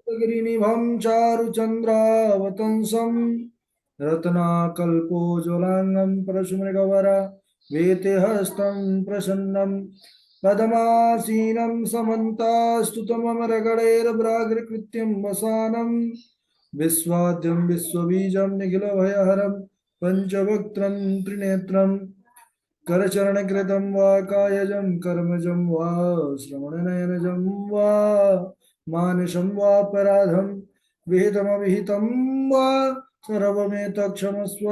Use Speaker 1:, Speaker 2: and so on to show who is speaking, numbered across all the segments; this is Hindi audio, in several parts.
Speaker 1: गिरिनिभं चारुचन्द्रावतंसं रत्नाकल्पोज्ज्वलाङ्गं परशुमृगवर वेतिहस्तं प्रसन्नं पद्मासीनं समन्तास्तुतममरगणैर्भ्रातृकृत्यं वसानं विश्वाद्यं विश्वबीजं निखिलभयहरं पञ्चवक्त्रं त्रिनेत्रं करचरणकृतं वा कायजं कर्मजं वा श्रवणनयनजं वा मानसं वापराधं विहितमविहितं वा सर्वमेतत्क्षमस्व।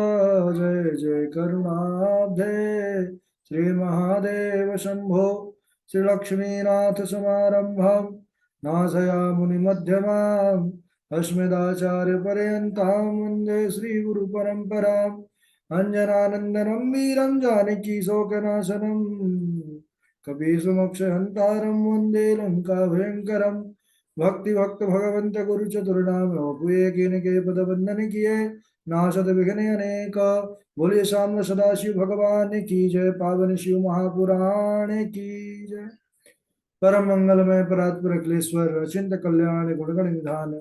Speaker 1: जय जय करुणाब्धे श्रीमहादेव शम्भो। श्रीलक्ष्मीनाथ समारम्भां नाथयामुनिमध्यमाम् अस्मदाचार्यपर्यन्तां वन्दे श्रीगुरुपरम्पराम्। अंजनानंदनम वीरम जानकी शोकनाशनम कपीशमोक्षहंतारम वंदे लंका भयंकरम। भक्ति भक्त भगवंत गुरु चतुर्नाम वपुए के पद वंदन किए नाशद विघ्न अनेक। बोले श्याम सदाशिव भगवान की जय। पावन शिव महापुराण की जय। परम मंगलमय परात्पर अखिलेश्वर अचिंत कल्याण गुणगण निधान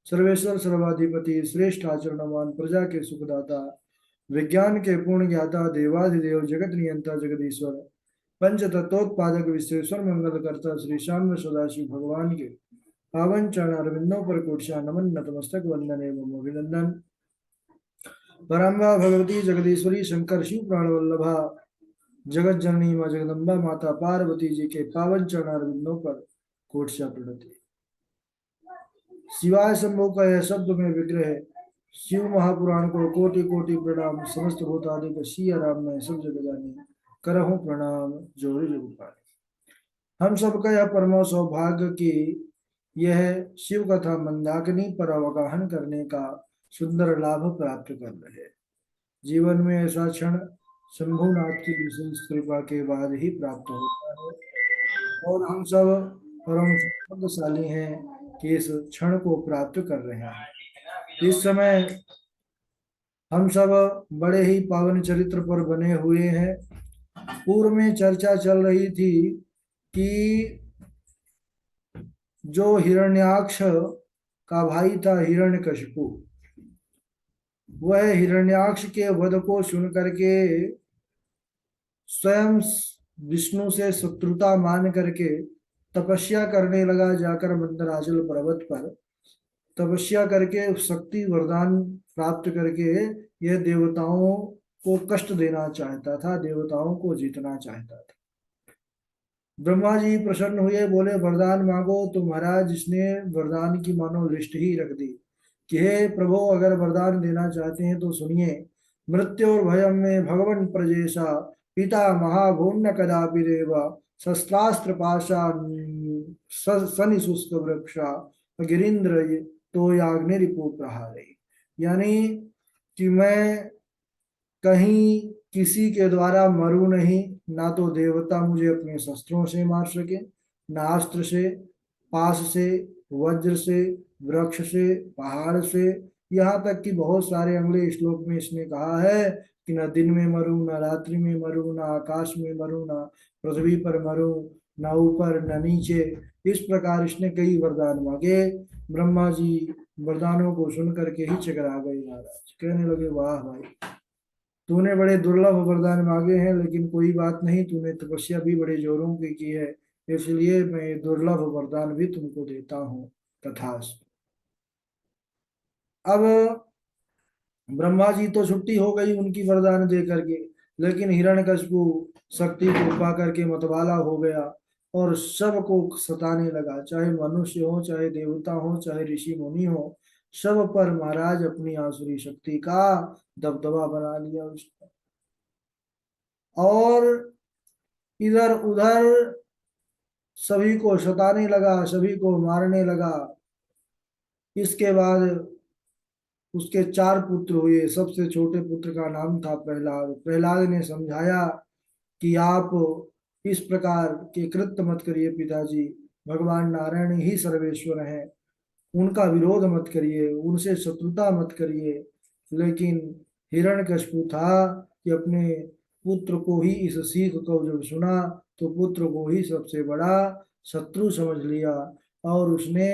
Speaker 1: सर्वेश्वर सर्वाधिपति श्रेष्ठ आचरणवान प्रजा के सुखदाता विज्ञान के पूर्ण ज्ञाता देवाधिदेव जगत नियंता जगदीश्वर पंच तत्वोत्पादक विश्वेश्वर मंगल करता श्री श्याम सदाशिव भगवान के पावन चरण अरविंदों पर कोटशा नमन नतमस्तक वंदन एवं अभिनंदन। परम्बा भगवती जगदीश्वरी शंकर शिव प्राण वल्लभा जगत जननी माँ जगदम्बा माता पार्वती जी के पावन चरण अरविंदों पर कोटशा प्रणति। शिवाय शंभु का यह शब्द में विग्रह है। शिव महापुराण को कोटि कोटि प्रणाम। समस्त भूतादिक सिया राम में सब जग जानी करहूं प्रणाम जोड़े जग पाए। हम सबका यह परम सौभाग्य कि यह शिव कथा मंदाकिनी पर अवगाहन करने का सुंदर लाभ प्राप्त कर रहे हैं। जीवन में ऐसा क्षण शंभुनाथ की विशेष कृपा के बाद ही प्राप्त होता है और हम सब परम सौभाग्यशाली हैं कि इस क्षण को प्राप्त कर रहे हैं। इस समय हम सब बड़े ही पावन चरित्र पर बने हुए हैं। पूर्व में चर्चा चल रही थी कि जो हिरण्याक्ष का भाई था हिरण्यकशिपु, वह हिरण्याक्ष के वध को सुन करके स्वयं विष्णु से शत्रुता मान करके तपस्या करने लगा। जाकर मंदराचल पर्वत पर तपस्या करके शक्ति वरदान प्राप्त करके यह देवताओं को कष्ट देना चाहता था, देवताओं को जीतना चाहता था। ब्रह्मा जी प्रसन्न हुए, बोले वरदान मांगो। तो महाराज इसने वरदान की मानो लिस्ट ही रख दी कि हे प्रभु, अगर वरदान देना चाहते हैं तो सुनिए। मृत्यु और भयम में भगवन प्रजेशा पिता महाभून्न कदापि देव शस्त्रास्त्र पाशा शनि शुष्क वृक्षा गिरीन्द्र तो याग्निरिपु प्रहारे। यानी कि मैं कहीं किसी के द्वारा मरू नहीं, ना तो देवता मुझे अपने शस्त्रों से मार सके, ना अस्त्र से, पास से, वज्र से, वृक्ष से, पहाड़ से। यहाँ तक कि बहुत सारे अगले श्लोक में इसने कहा है कि न दिन में मरू, न रात्रि में मरू, न आकाश में मरू, न पृथ्वी पर मरू, न ऊपर न नीचे। इस प्रकार इसने कई वरदान मांगे। ब्रह्मा जी वरदानों को सुन करके ही चकरा गए महाराज। कहने लगे वाह भाई, तूने बड़े दुर्लभ वरदान मांगे हैं, लेकिन कोई बात नहीं, तूने तपस्या भी बड़े जोरों की है, इसलिए मैं दुर्लभ वरदान भी तुमको देता हूँ। तथास्तु। अब ब्रह्मा जी तो छुट्टी हो गई उनकी वरदान दे करके, लेकिन हिरण्यकशिपु शक्ति को पा करके मतवाला हो गया और सबको सताने लगा। चाहे मनुष्य हो, चाहे देवता हो, चाहे ऋषि मुनि हो, सब पर महाराज अपनी आसुरी शक्ति का दबदबा बना लिया उसने। और इधर उधर सभी को सताने लगा, सभी को मारने लगा। इसके बाद उसके चार पुत्र हुए। सबसे छोटे पुत्र का नाम था प्रहलाद। प्रहलाद ने समझाया कि आप इस प्रकार के कृत्य मत करिए पिताजी, भगवान नारायण ही सर्वेश्वर हैं, उनका विरोध मत करिए, उनसे शत्रुता मत करिए। लेकिन हिरण्यकशिपु था कि अपने पुत्र को ही इस सीख को जब सुना तो पुत्र को ही सबसे बड़ा शत्रु समझ लिया और उसने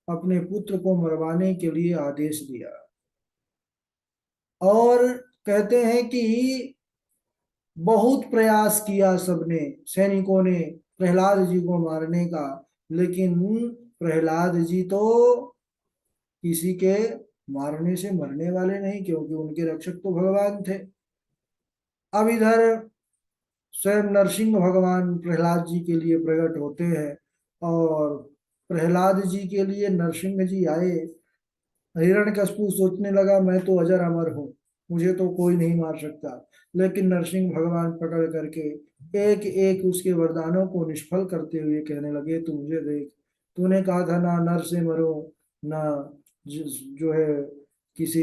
Speaker 1: अपने पुत्र को मरवाने के लिए आदेश दिया। और कहते हैं कि बहुत प्रयास किया सबने, सैनिकों ने, प्रहलाद जी को मारने का, लेकिन प्रहलाद जी तो किसी के मारने से मरने वाले नहीं, क्योंकि उनके रक्षक तो भगवान थे। अब इधर स्वयं नरसिंह भगवान प्रहलाद जी के लिए प्रकट होते हैं, और प्रहलाद जी के लिए नरसिंह जी आए। हिरण्यकशिपु सोचने लगा मैं तो अजर अमर हूँ, मुझे तो कोई नहीं मार सकता, लेकिन नरसिंह भगवान पकड़ करके एक एक उसके वरदानों को निष्फल करते हुए कहने लगे, तू मुझे देख, तूने कहा था ना नर से मरो, ना जो है किसी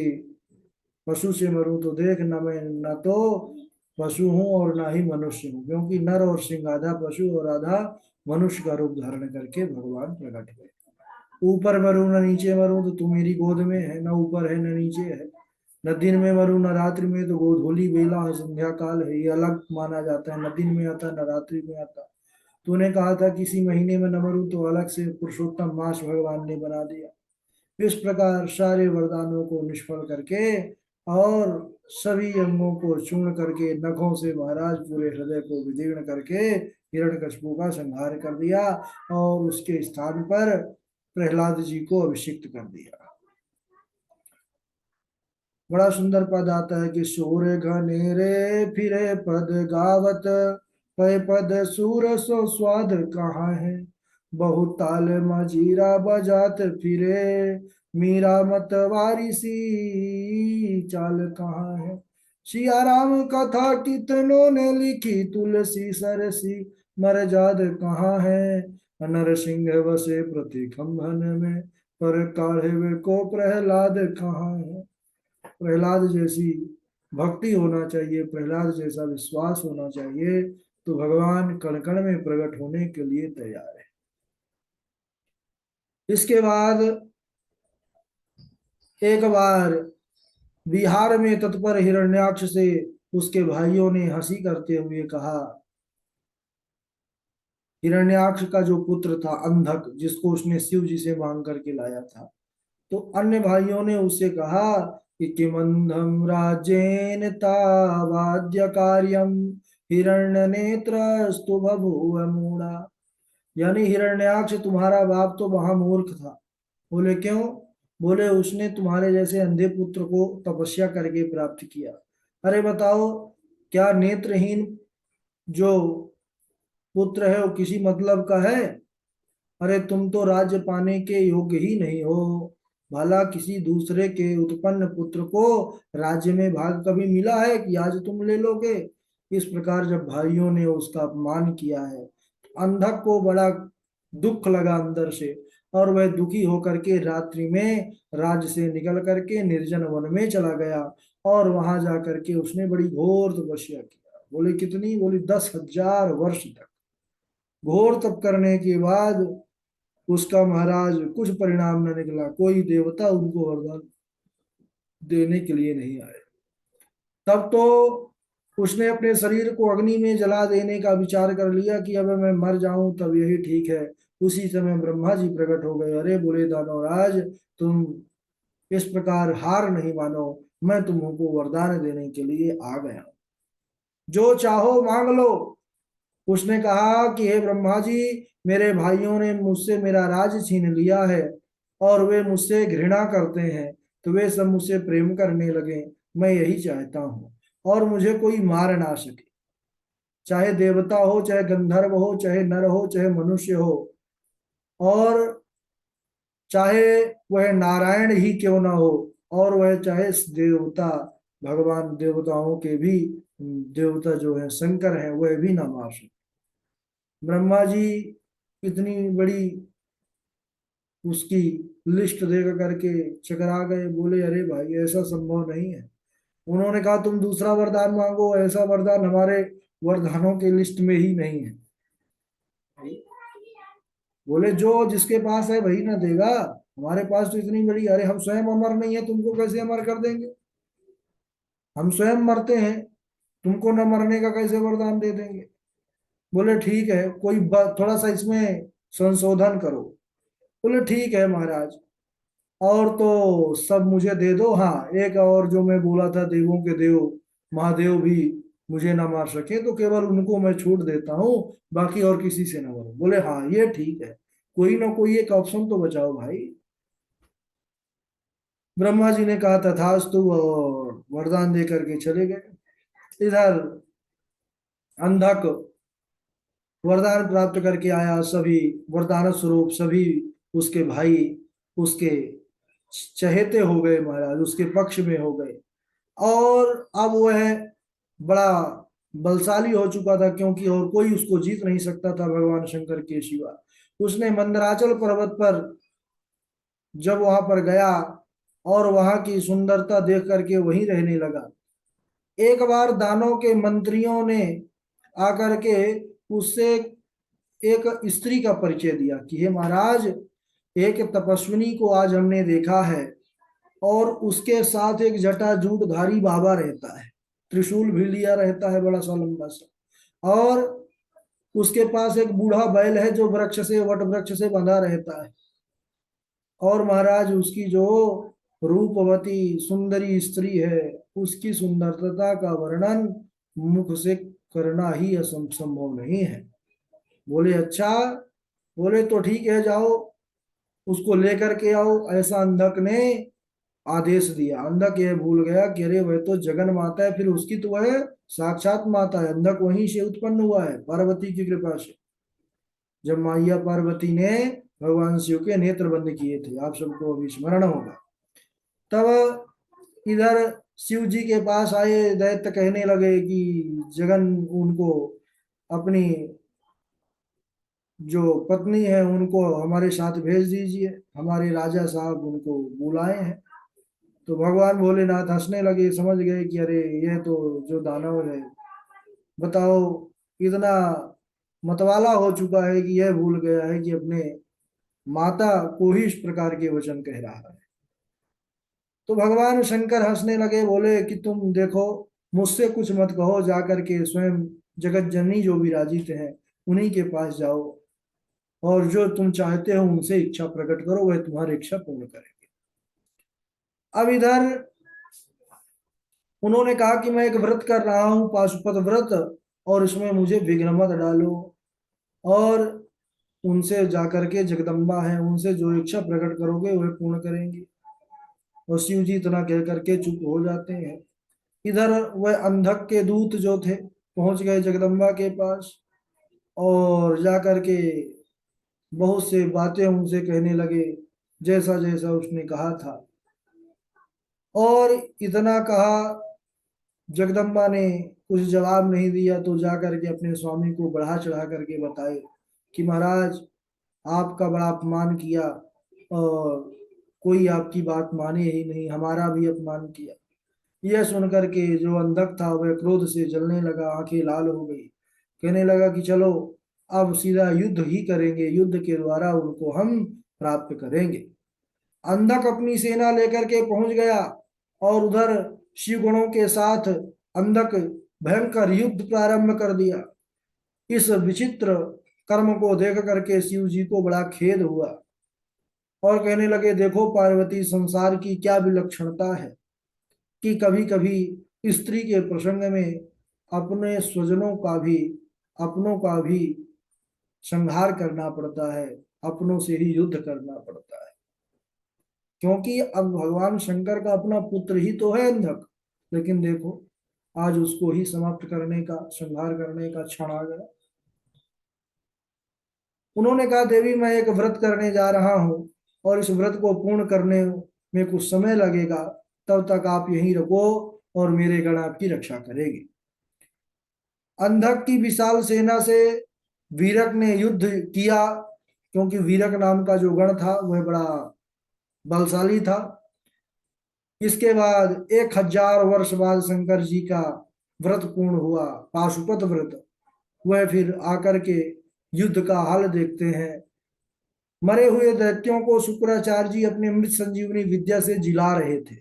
Speaker 1: पशु से मरूं, तो देख ना, मैं ना तो पशु हूँ और ना ही मनुष्य हूँ, क्योंकि नर और सिंह आधा पशु और आधा मनुष्य का रूप धारण करके भगवान प्रकट हुए। ऊपर मरूं न नीचे मरूं, तो तू मेरी गोद में है, न ऊपर है न नीचे है। न दिन में मरूं न रात्रि में, तो गोधूली बेला संध्या काल है, ये अलग माना जाता है, न दिन में आता न रात्रि में आता। तूने कहा था किसी महीने में न मरूं, तो अलग से पुरुषोत्तम मास भगवान ने बना दिया। इस प्रकार सारे वरदानों को निष्फल करके और सभी अंगों को चूर्ण करके नखों से महाराज पूरे हृदय को विदीर्ण करके हिरण्यकशिपु का संहार कर दिया, और उसके स्थान पर प्रहलाद जी को अभिषिक्त कर दिया। बड़ा सुंदर पद आता है कि सूर घनेरे फिरे पद गावत, पय पद सूर सो स्वाद कहाँ है, बहुत ताल मजीरा बजात फिरे, मीरा मत वारिसी चाल कहाँ है। सिया राम कथा कितनों ने लिखी, तुलसी सरसी मरजाद कहाँ है, नर सिंह बसे प्रति खंभन में, पर काढ़े वे को प्रहलाद कहाँ है। प्रहलाद जैसी भक्ति होना चाहिए, प्रहलाद जैसा विश्वास होना चाहिए, तो भगवान कण कण में प्रकट होने के लिए तैयार है। इसके बाद एक बार बिहार में तत्पर हिरण्याक्ष से उसके भाइयों ने हंसी करते हुए कहा, हिरण्याक्ष का जो पुत्र था अंधक, जिसको उसने शिव जी से मांग करके लाया था, तो अन्य भाइयों ने उससे कहा कि किमंधम राज्येन तावाद्य कार्यम हिरण्य नेत्रस्तु बभूव मूढ़ा। यानी हिरण्याक्ष तुम्हारा बाप तो महामूर्ख था। बोले क्यों? बोले उसने तुम्हारे जैसे अंधे पुत्र को तपस्या करके प्राप्त किया। अरे बताओ, क्या नेत्रहीन जो पुत्र है वो किसी मतलब का है? अरे तुम तो राज्य पाने के योग्य ही नहीं हो, भला किसी दूसरे के उत्पन्न पुत्र को राज्य में भाग कभी मिला है कि आज तुम ले लोगे? इस प्रकार जब भाइयों ने उसका अपमान किया है, अंधक को बड़ा दुख लगा अंदर से, और वह दुखी होकर के रात्रि में राज्य से निकल करके निर्जन वन में चला गया, और वहां जा करके उसने बड़ी घोर तपस्या किया। बोले कितनी? बोली 10,000 वर्ष तक घोर तप करने के बाद उसका महाराज कुछ परिणाम न निकला, कोई देवता उनको वरदान देने के लिए नहीं आए। तब तो उसने अपने शरीर को अग्नि में जला देने का विचार कर लिया कि अब मैं मर जाऊं तब यही ठीक है। उसी समय ब्रह्मा जी प्रकट हो गए। अरे बोले दानवराज, तुम इस प्रकार हार नहीं मानो, मैं तुमको वरदान देने के लिए आ गया, जो चाहो मांग लो। उसने कहा कि हे ब्रह्मा जी, मेरे भाइयों ने मुझसे मेरा राज छीन लिया है, और वे मुझसे घृणा करते हैं, तो वे सब मुझसे प्रेम करने लगे। मैं यही चाहता हूँ, और मुझे कोई मार ना सके, चाहे देवता हो, चाहे गंधर्व हो, चाहे नर हो, चाहे मनुष्य हो, और चाहे वह नारायण ही क्यों ना हो, और वह चाहे देवता, भगवान देवताओं के भी देवता जो है शंकर है, वह भी ना मार सके। ब्रह्मा जी इतनी बड़ी उसकी लिस्ट देख करके चकरा गए। बोले अरे भाई, ऐसा संभव नहीं है। उन्होंने कहा तुम दूसरा वरदान मांगो, ऐसा वरदान हमारे वरदानों के लिस्ट में ही नहीं है। बोले जो जिसके पास है वही ना देगा, हमारे पास तो इतनी बड़ी, अरे हम स्वयं अमर नहीं है, तुमको कैसे अमर कर देंगे? हम स्वयं मरते हैं, तुमको न मरने का कैसे वरदान दे देंगे? बोले ठीक है, कोई थोड़ा सा इसमें संशोधन करो। बोले ठीक है महाराज, और तो सब मुझे दे दो, हाँ एक और जो मैं बोला था देवों के देव महादेव भी मुझे ना मार सके, तो केवल उनको मैं छूट देता हूँ, बाकी और किसी से ना मरो। बोले हाँ ये ठीक है, कोई ना कोई एक ऑप्शन तो बचाओ भाई। ब्रह्मा जी ने कहा तथास्तु, और वरदान दे करके चले गए। इधर अंधक वरदान प्राप्त करके आया, सभी वरदान स्वरूप सभी उसके भाई उसके चहेते हो गए महाराज, उसके पक्ष में हो गए। और अब वह बड़ा बलशाली हो चुका था, क्योंकि और कोई उसको जीत नहीं सकता था भगवान शंकर के सिवा। उसने मंदराचल पर्वत पर जब वहां पर गया और वहां की सुंदरता देख करके वहीं रहने लगा। एक बार दानों के मंत्रियों ने आकर के उससे एक स्त्री का परिचय दिया कि हे महाराज, एक तपस्विनी को आज हमने देखा है, और उसके साथ एक जटाजूटधारी बाबा रहता है, त्रिशूल भी लिया रहता है बड़ा सा लंबा सा, और उसके पास एक बूढ़ा बैल है जो वृक्ष से वट वृक्ष से बंधा रहता है। और महाराज उसकी जो रूपवती सुंदरी स्त्री है, उसकी सुंदरता का वर्णन मुख से करना ही संभव नहीं है। बोले अच्छा, बोले तो ठीक है जाओ उसको लेकर के आओ, ऐसा अंधक ने आदेश दिया। अंधक यह भूल गया कि अरे वह तो जगन माता है, फिर उसकी तो वह साक्षात माता है, अंधक वहीं से उत्पन्न हुआ है पार्वती की कृपा से, जब मैया पार्वती ने भगवान शिव के नेत्र बंद किए थे, आप सबको अभी स्मरण होगा। तब इधर शिव जी के पास आए दैत्य, कहने लगे कि जगन उनको अपनी जो पत्नी है उनको हमारे साथ भेज दीजिए, हमारे राजा साहब उनको बुलाए हैं। तो भगवान भोलेनाथ हंसने लगे, समझ गए कि अरे यह तो जो दानव है, बताओ इतना मतवाला हो चुका है कि यह भूल गया है कि अपने माता को ही इस प्रकार के वचन कह रहा है। तो भगवान शंकर हंसने लगे, बोले कि तुम देखो, मुझसे कुछ मत कहो, जा करके स्वयं जगत जननी जो विराजित है उन्हीं के पास जाओ, और जो तुम चाहते हो उनसे इच्छा प्रकट करो, वह तुम्हारी इच्छा पूर्ण करेंगे। अब इधर उन्होंने कहा कि मैं एक व्रत कर रहा हूं, पाशुपत व्रत, और इसमें मुझे विघ्न मत डालो, और उनसे जाकर के जगदम्बा है उनसे जो इच्छा प्रकट करोगे वह पूर्ण करेंगे। और शिव जी इतना कह करके चुप हो जाते हैं। इधर वह अंधक के दूत जो थे पहुंच गए जगदम्बा के पास, और जा करके बहुत से बातें उनसे कहने लगे, जैसा जैसा उसने कहा था। और इतना कहा, जगदम्बा ने कुछ जवाब नहीं दिया, तो जा करके अपने स्वामी को बढ़ा चढ़ा करके बताए कि महाराज आपका बड़ा अपमान किया, और कोई आपकी बात माने ही नहीं, हमारा भी अपमान किया। यह सुन करके जो अंधक था वह क्रोध से जलने लगा, आंखें लाल हो गई, कहने लगा कि चलो अब सीधा युद्ध ही करेंगे, युद्ध के द्वारा उनको हम प्राप्त करेंगे। अंधक अपनी सेना लेकर के पहुंच गया, और उधर शिव गणों के साथ अंधक भयंकर युद्ध प्रारंभ कर दिया। इस विचित्र कर्म को देख करके शिव जी को बड़ा खेद हुआ, और कहने लगे देखो पार्वती, संसार की क्या विलक्षणता है कि कभी कभी स्त्री के प्रसंग में अपने स्वजनों का भी, अपनों का भी संहार करना पड़ता है, अपनों से ही युद्ध करना पड़ता है। क्योंकि अब भगवान शंकर का अपना पुत्र ही तो है अंधक, लेकिन देखो आज उसको ही समाप्त करने का, संहार करने का क्षण आ गया। उन्होंने कहा देवी मैं एक व्रत करने जा रहा हूँ, और इस व्रत को पूर्ण करने में कुछ समय लगेगा, तब तक आप यहीं रखो, और मेरे गण आपकी रक्षा करेंगे। अंधक की विशाल सेना से वीरक ने युद्ध किया, क्योंकि वीरक नाम का जो गण था वह बड़ा बलशाली था। इसके बाद 1000 वर्ष बाद शंकर जी का व्रत पूर्ण हुआ, पाशुपत व्रत। वह फिर आकर के युद्ध का हाल देखते हैं। मरे हुए दैत्यों को शुक्राचार्य जी अपने मृत संजीवनी विद्या से जिला रहे थे।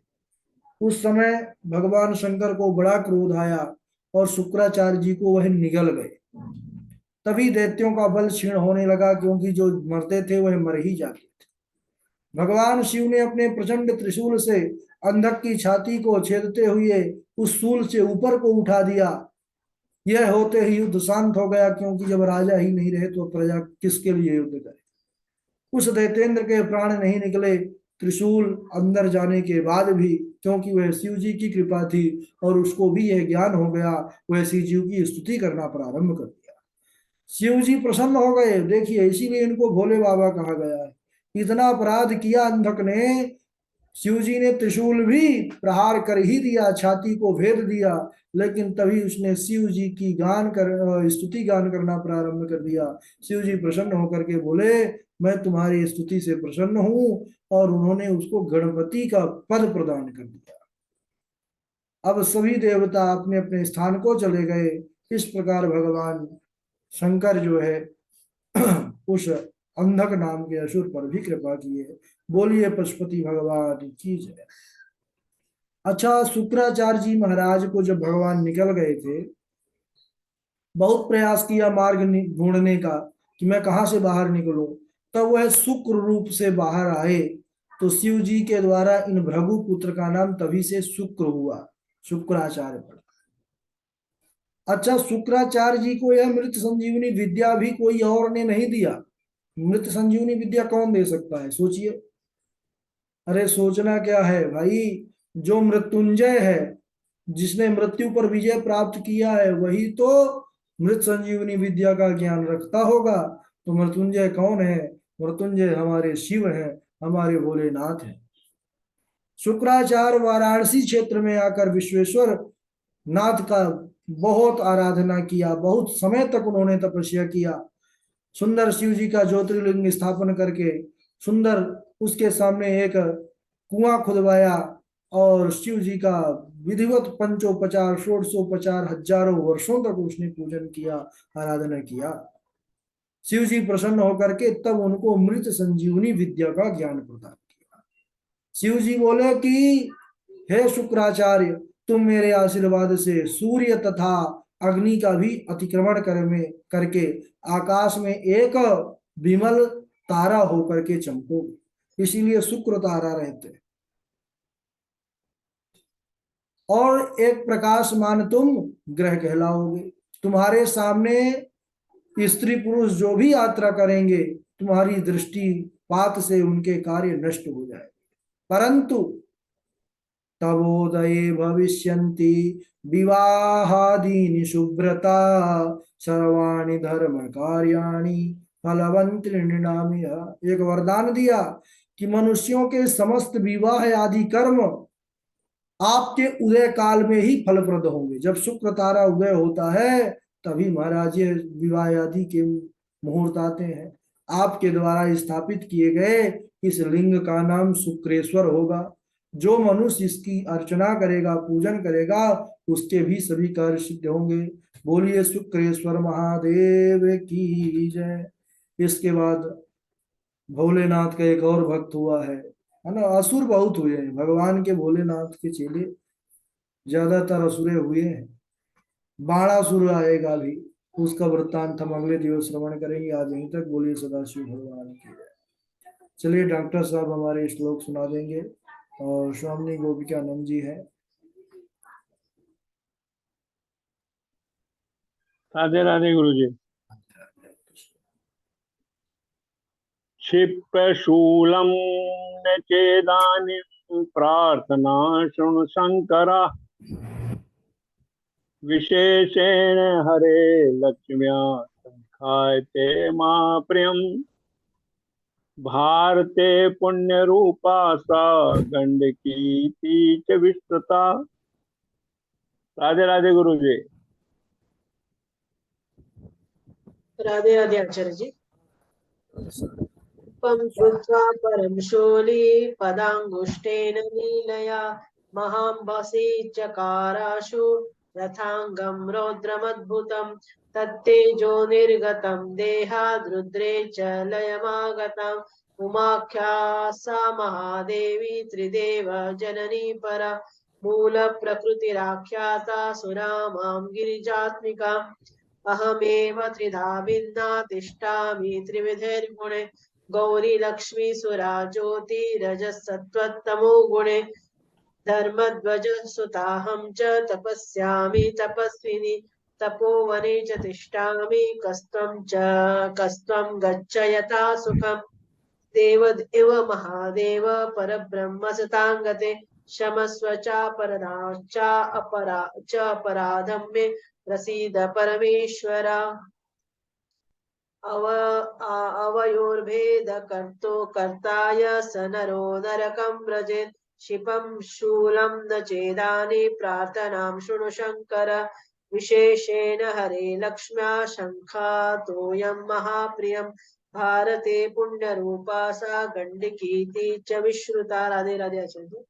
Speaker 1: उस समय भगवान शंकर को बड़ा क्रोध आया, और शुक्राचार्य जी को वह निगल गए। तभी दैत्यों का बल क्षीण होने लगा, क्योंकि जो मरते थे वह मर ही जाते थे। भगवान शिव ने अपने प्रचंड त्रिशूल से अंधक की छाती को छेदते हुए उस शूल से ऊपर को उठा दिया। यह होते ही युद्ध शांत हो गया, क्योंकि जब राजा ही नहीं रहे तो प्रजा किसके लिए युद्ध करे। उस दैतेंद्र के प्राण नहीं निकले त्रिशूल अंदर जाने के बाद भी, क्योंकि वह शिव जी की कृपा थी और उसको भी यह ज्ञान हो गया। वह शिव जी की स्तुति करना प्रारंभ कर दिया। शिव जी प्रसन्न हो गए, देखिए इसीलिए इनको भोले बाबा कहा गया है। इतना अपराध किया अंधक ने, शिव जी ने त्रिशूल भी प्रहार कर ही दिया, छाती को भेद दिया, लेकिन तभी उसने शिव जी की स्तुति गान करना प्रारंभ कर दिया। शिव जी प्रसन्न होकर के बोले, मैं तुम्हारी स्तुति से प्रसन्न हूं, और उन्होंने उसको गणपति का पद प्रदान कर दिया। अब सभी देवता अपने अपने स्थान को चले गए। इस प्रकार भगवान शंकर जो है उस अंधक नाम के असुर पर भी कृपा किए। बोलिए पशुपति भगवान की जय। अच्छा, शुक्राचार्य जी महाराज को जब भगवान निकल गए थे, बहुत प्रयास किया मार्ग ढूंढने का कि मैं कहाँ से बाहर निकलूं, तब वह शुक्र रूप से बाहर आए। तो शिव जी के द्वारा इन भृगु पुत्र का नाम तभी से शुक्र हुआ, शुक्राचार्य पड़ा। अच्छा, शुक्राचार्य जी को यह मृत संजीवनी विद्या भी कोई और ने नहीं दिया। मृत संजीवनी विद्या कौन दे सकता है, सोचिए। अरे सोचना क्या है भाई, जो मृत्युंजय है, जिसने मृत्यु पर विजय प्राप्त किया है, वही तो मृत संजीवनी विद्या का ज्ञान रखता होगा। तो मृत्युंजय कौन है? मृत्युंजय हमारे शिव हैं, हमारे भोलेनाथ हैं। शुक्राचार्य वाराणसी क्षेत्र में आकर विश्वेश्वर नाथ का बहुत आराधना किया, बहुत समय तक उन्होंने तपस्या किया। सुंदर शिव जी का ज्योतिर्लिंग स्थापन करके सुंदर उसके सामने एक कुआं खुदवाया, और शिव जी का विधिवत पंचोपचार षोडशोपचार हजारों वर्षों तक उसने पूजन किया, आराधना किया। शिव जी प्रसन्न होकर के तब उनको मृत संजीवनी विद्या का ज्ञान प्रदान किया। शिव जी बोले कि हे शुक्राचार्य, तुम मेरे आशीर्वाद से सूर्य तथा अग्नि का भी अतिक्रमण करके आकाश में एक विमल तारा होकर के चमकोगे, इसीलिए शुक्र तारा रहते हैं। और एक प्रकाशमान तुम ग्रह कहलाओगे। तुम्हारे सामने स्त्री पुरुष जो भी यात्रा करेंगे, तुम्हारी दृष्टि पात से उनके कार्य नष्ट हो जाए। परंतु तबोदये भविष्यन्ति विवाहादीनि शुभ्रता सर्वाणि धर्म कार्याणि फलवंत नृणामि। एक वरदान दिया कि मनुष्यों के समस्त विवाह आदि कर्म आपके उदय काल में ही फलप्रद होंगे। जब शुक्र तारा उदय होता है तभी महाराज ये विवाह आदि के मुहूर्त आते हैं। आपके द्वारा स्थापित किए गए इस लिंग का नाम शुक्रेश्वर होगा। जो मनुष्य इसकी अर्चना करेगा, पूजन करेगा, उसके भी सभी कार्य सिद्ध होंगे। बोलिए शुक्रेश्वर महादेव की जय। इसके बाद भोलेनाथ का एक और भक्त हुआ है ना। असुर बहुत हुए हैं भगवान के, भोलेनाथ के चेले ज्यादातर असुरे हुए हैं। बाणासुर आएगा भी, उसका वृत्तांत हम अगले दिवस श्रवण करेंगे। आज यहीं तक। बोलिए सदाशिव भगवान की जय। चलिए डॉक्टर साहब हमारे श्लोक सुना देंगे, और स्वामी गोपिकानंद जी है।
Speaker 2: राधे राधे गुरु जी। क्षिप्रशूलम न चेदानीं प्रार्थना शृणु शंकरा विशेषेण हरे लक्ष्म्या संखायते मां प्रियम भारते पुण्य रूपा सा गंडकी च विस्तृता। राधे राधे गुरु जी।
Speaker 3: राधे राधे आचार्य जी। पं श्रुत्वा परं शोली पदांगुष्ठेन लीलया महाम्बसी चकाराशु रथांगं रौद्रमद्भुतं तत्तेजो निर्गतं देहाद् रुद्रे च लयमागतम् उमाख्या सा महादेवी त्रिदेव जननी परा मूल प्रकृतिराख्याता सुरामां गिरिजात्मिका अहमेव त्रिधा भिन्ना तिष्ठामि त्रिविधैर्गुणे गौरी लक्ष्मी सुरा ज्योति रजसत्वतमो गुणे धर्मध्वज सुताहं च तपस्यामि तपस्विनी तपोवने च तिष्ठामि कस्त्वं गच्छ यथा सुखम् देव इव महादेव परब्रह्म सतांगते क्षमस्व च अपराधं मे प्रसीद परमेश्वरा अवयोर्भेद कर्ताय स नरो नरकं व्रजेत् क्षिपं शूलं न चेदानि प्रार्थनां शृणु शङ्कर विशेषेण हरे लक्ष्म्या शङ्खातोऽयं महाप्रियं भारते पुण्यरूपा सा गण्डकीति च विश्रुता। राधे राधे आचार्य।